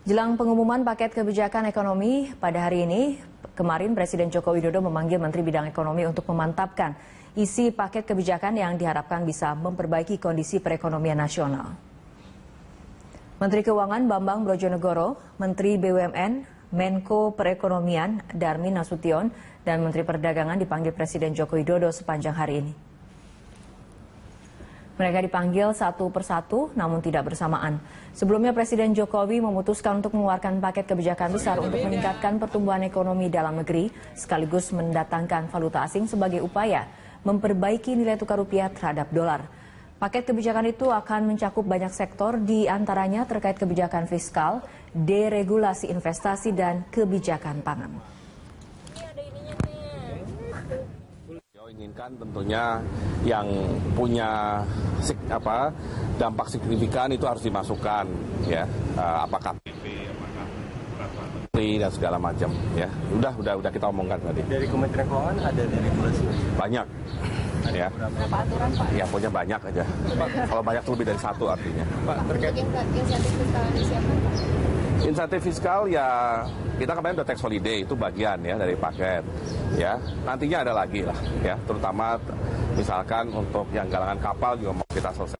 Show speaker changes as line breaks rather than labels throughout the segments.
Jelang pengumuman paket kebijakan ekonomi pada hari ini, kemarin Presiden Joko Widodo memanggil Menteri Bidang Ekonomi untuk memantapkan isi paket kebijakan yang diharapkan bisa memperbaiki kondisi perekonomian nasional. Menteri Keuangan Bambang Brojonegoro, Menteri BUMN, Menko Perekonomian Darmin Nasution, dan Menteri Perdagangan dipanggil Presiden Joko Widodo sepanjang hari ini. Mereka dipanggil satu persatu namun tidak bersamaan. Sebelumnya Presiden Jokowi memutuskan untuk mengeluarkan paket kebijakan besar untuk meningkatkan pertumbuhan ekonomi dalam negeri sekaligus mendatangkan valuta asing sebagai upaya memperbaiki nilai tukar rupiah terhadap dolar. Paket kebijakan itu akan mencakup banyak sektor, di antaranya terkait kebijakan fiskal, deregulasi investasi, dan kebijakan pangan.
Inginkan tentunya yang punya dampak signifikan itu harus dimasukkan, ya, apakah dan segala macam, ya. Udah kita omongkan tadi. Dari Kementerian Keuangan ada regulasi banyak, ya. Berapa aturan, Pak? Ya, pokoknya banyak aja. Kalau banyak lebih dari satu artinya. Pak, terkait insentif fiskal siapa, Pak? Insentif fiskal ya kita kemarin udah tax holiday, itu bagian ya dari paket, ya. Nantinya ada lagi lah, ya, terutama misalkan untuk yang galangan kapal juga mau kita selesai.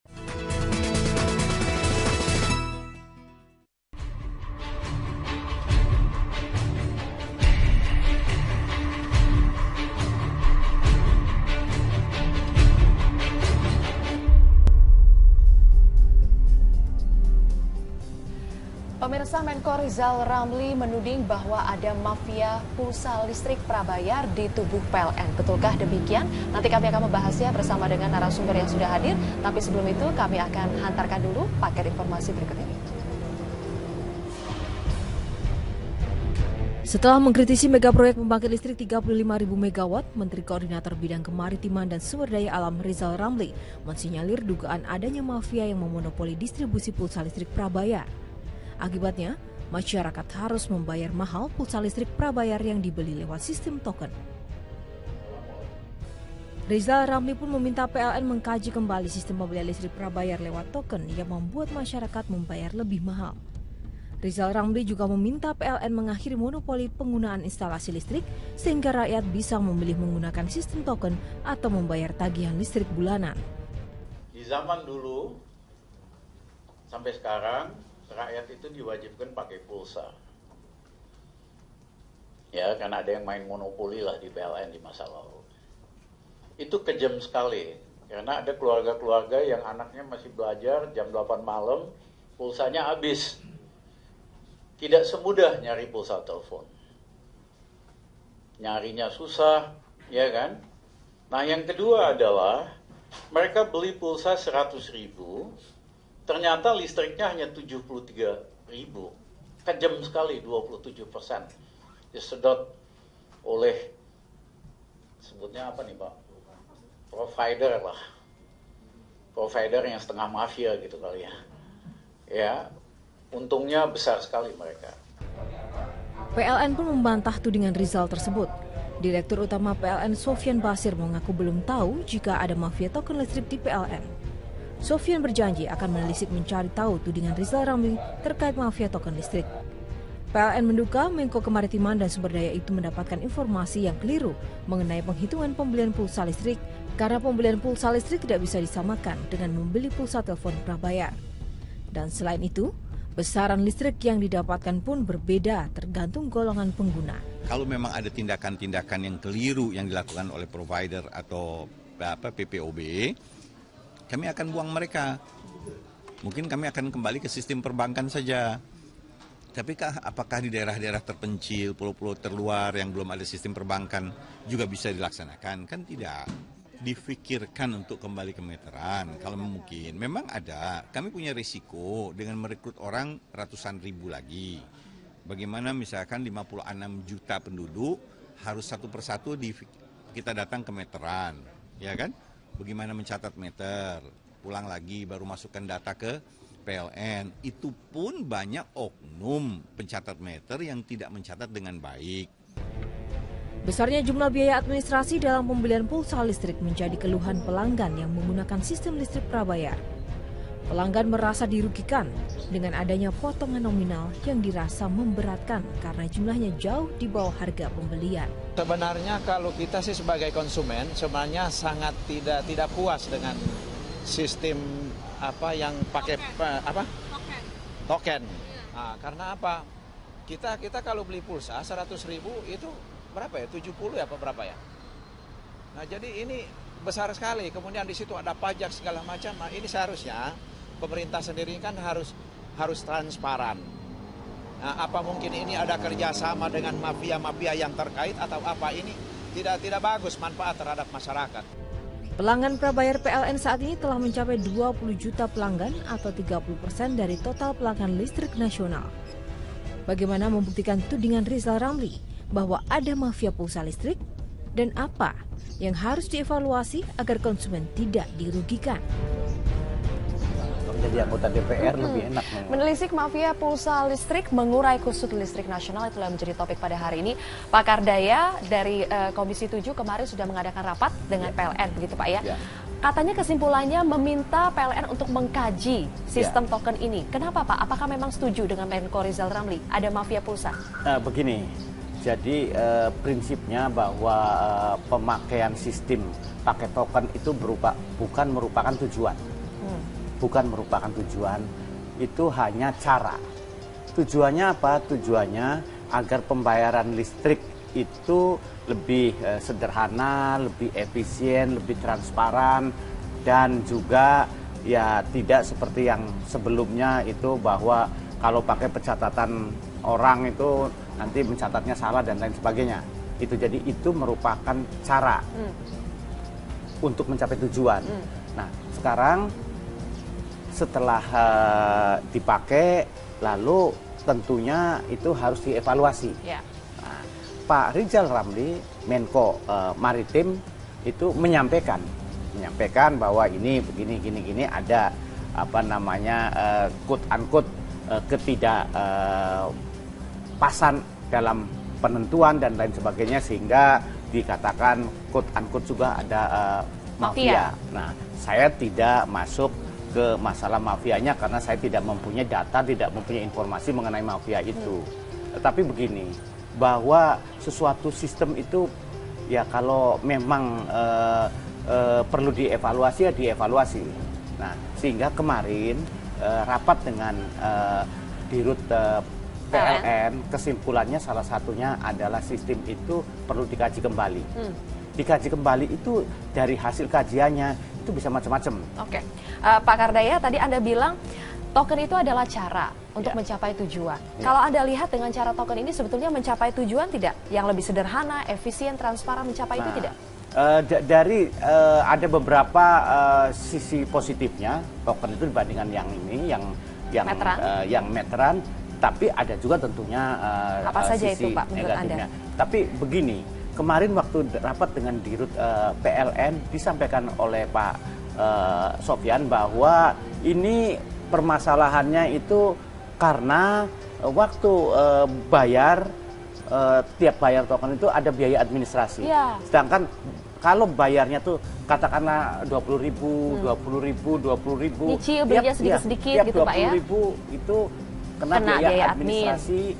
Pemirsa, Menko Rizal Ramli menuding bahwa ada mafia pulsa listrik prabayar di tubuh PLN. Betulkah demikian? Nanti kami akan membahasnya bersama dengan narasumber yang sudah hadir. Tapi sebelum itu kami akan hantarkan dulu paket informasi berikut ini.
Setelah mengkritisi mega proyek pembangkit listrik 35.000 MW, Menteri Koordinator Bidang Kemaritiman dan Sumber Daya Alam Rizal Ramli mensinyalir dugaan adanya mafia yang memonopoli distribusi pulsa listrik prabayar. Akibatnya, masyarakat harus membayar mahal pulsa listrik prabayar yang dibeli lewat sistem token. Rizal Ramli pun meminta PLN mengkaji kembali sistem pembelian listrik prabayar lewat token yang membuat masyarakat membayar lebih mahal. Rizal Ramli juga meminta PLN mengakhiri monopoli penggunaan instalasi listrik sehingga rakyat bisa memilih menggunakan sistem token atau membayar tagihan listrik bulanan.
Di zaman dulu sampai sekarang rakyat itu diwajibkan pakai pulsa. Ya, karena ada yang main monopoli lah di PLN di masa lalu. Itu kejam sekali, karena ada keluarga-keluarga yang anaknya masih belajar jam 8 malam, pulsanya habis. Tidak semudah nyari pulsa telepon. Nyarinya susah, ya kan? Nah, yang kedua adalah mereka beli pulsa 100.000, ternyata listriknya hanya 73.000, kejam sekali, 27%. Disedot oleh, sebutnya apa nih Pak? Provider lah. Provider yang setengah mafia gitu kali ya. Ya, untungnya besar sekali mereka.
PLN pun membantah tudingan Rizal tersebut. Direktur Utama PLN Sofyan Basir mengaku belum tahu jika ada mafia token listrik di PLN. Sofyan berjanji akan menelisik mencari tahu tudingan Rizal Ramli terkait mafia token listrik. PLN menduga Menko Kemaritiman dan Sumber Daya itu mendapatkan informasi yang keliru mengenai penghitungan pembelian pulsa listrik karena pembelian pulsa listrik tidak bisa disamakan dengan membeli pulsa telepon prabayar. Dan selain itu, besaran listrik yang didapatkan pun berbeda tergantung golongan pengguna.
Kalau memang ada tindakan-tindakan yang keliru yang dilakukan oleh provider atau PPOB, kami akan buang mereka. Mungkin kami akan kembali ke sistem perbankan saja. Tapi apakah di daerah-daerah terpencil, pulau-pulau terluar yang belum ada sistem perbankan juga bisa dilaksanakan? Kan tidak. Difikirkan untuk kembali ke meteran. Kalau mungkin, memang ada. Kami punya risiko dengan merekrut orang ratusan ribu lagi. Bagaimana misalkan 56 juta penduduk harus satu persatu kita datang ke meteran, ya kan? Bagaimana mencatat meter, pulang lagi baru masukkan data ke PLN. Itu pun banyak oknum pencatat meter yang tidak mencatat dengan baik.
Besarnya jumlah biaya administrasi dalam pembelian pulsa listrik menjadi keluhan pelanggan yang menggunakan sistem listrik prabayar. Pelanggan merasa dirugikan dengan adanya potongan nominal yang dirasa memberatkan karena jumlahnya jauh di bawah harga pembelian.
Sebenarnya kalau kita sih sebagai konsumen sebenarnya sangat tidak puas dengan sistem yang pakai token. Nah, karena apa? Kita kalau beli pulsa 100.000 itu berapa ya? 70 ya apa berapa ya? Nah, jadi ini besar sekali. Kemudian di situ ada pajak segala macam. Nah, ini seharusnya pemerintah sendiri kan harus transparan. Nah, apa mungkin ini ada kerjasama dengan mafia-mafia yang terkait atau apa? Ini tidak bagus manfaat terhadap masyarakat.
Pelanggan prabayar PLN saat ini telah mencapai 20 juta pelanggan atau 30% dari total pelanggan listrik nasional. Bagaimana membuktikan tudingan Rizal Ramli bahwa ada mafia pulsa listrik? Dan apa yang harus dievaluasi agar konsumen tidak dirugikan?
Jadi anggota DPR lebih enak.
Menelisik mafia pulsa listrik, mengurai kusut listrik nasional, itulah yang menjadi topik pada hari ini. Pak Kardaya dari Komisi 7 kemarin sudah mengadakan rapat dengan PLN, begitu Pak ya? Katanya kesimpulannya meminta PLN untuk mengkaji sistem token ini. Kenapa Pak? Apakah memang setuju dengan Menko Rizal Ramli ada mafia pulsa?
Begini, jadi prinsipnya bahwa pemakaian sistem pakai token itu bukan merupakan tujuan. Bukan merupakan tujuan, itu hanya cara. Tujuannya apa? Tujuannya agar pembayaran listrik itu lebih sederhana, lebih efisien, lebih transparan, dan juga ya tidak seperti yang sebelumnya itu bahwa kalau pakai pencatatan orang itu nanti mencatatnya salah dan lain sebagainya. Jadi itu merupakan cara untuk mencapai tujuan. Nah, sekarang setelah dipakai, lalu tentunya itu harus dievaluasi. Nah, Pak Rizal Ramli, Menko Maritim, itu menyampaikan bahwa ini begini, gini ada quote unquote ketidakpasan dalam penentuan dan lain sebagainya, sehingga dikatakan quote unquote juga ada mafia. Nah, saya tidak masuk ke masalah mafianya karena saya tidak mempunyai data, tidak mempunyai informasi mengenai mafia itu. Tapi begini, bahwa sesuatu sistem itu ya kalau memang perlu dievaluasi ya dievaluasi. Nah, sehingga kemarin rapat dengan Dirut PLN, kesimpulannya salah satunya adalah sistem itu perlu dikaji kembali. Dikaji kembali itu dari hasil kajiannya itu bisa macam-macam.
Oke, Pak Kardaya, tadi Anda bilang token itu adalah cara untuk mencapai tujuan. Kalau Anda lihat dengan cara token ini sebetulnya mencapai tujuan tidak? Yang lebih sederhana, efisien, transparan, mencapai itu tidak?
Ada beberapa sisi positifnya token itu dibandingkan yang ini, yang meteran, tapi ada juga tentunya
apa saja
sisi
itu, Pak, menurut
negatifnya.
Anda?
Tapi begini, kemarin waktu rapat dengan Dirut PLN disampaikan oleh Pak Sofyan bahwa ini permasalahannya itu karena waktu tiap bayar token itu ada biaya administrasi. Sedangkan kalau bayarnya tuh katakanlah 20.000, 20.000,
nyicil belinya sedikit-sedikit gitu Pak ya.
20.000 itu kena biaya administrasi.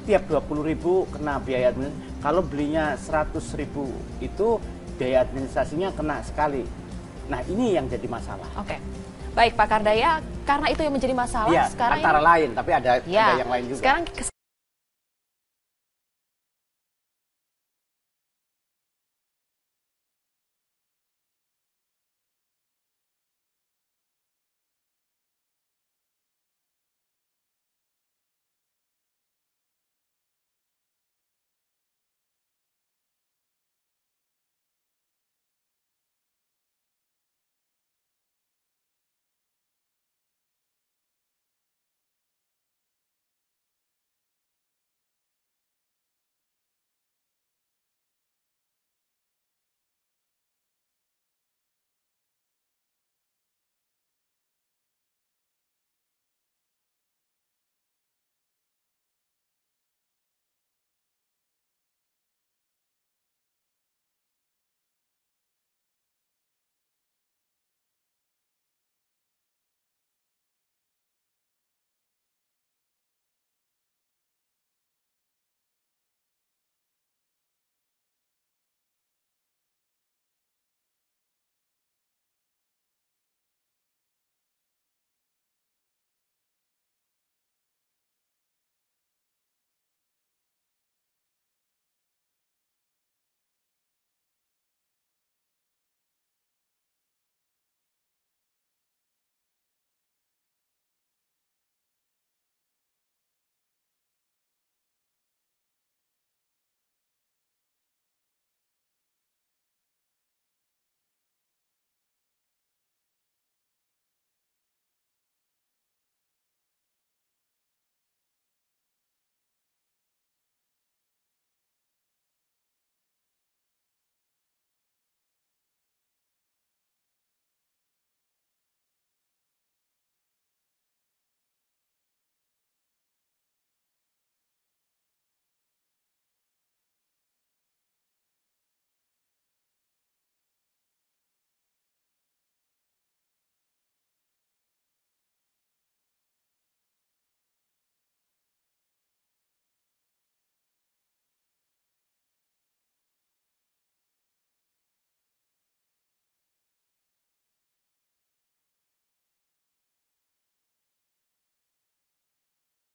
Tiap 20.000 kena biaya administrasi. Kalau belinya 100.000 itu biaya administrasinya kena sekali. Nah, ini yang jadi masalah.
Oke. Baik Pak Kardaya, karena itu yang menjadi masalah sekarang
antara lain, tapi ada yang lain juga.
Sekarang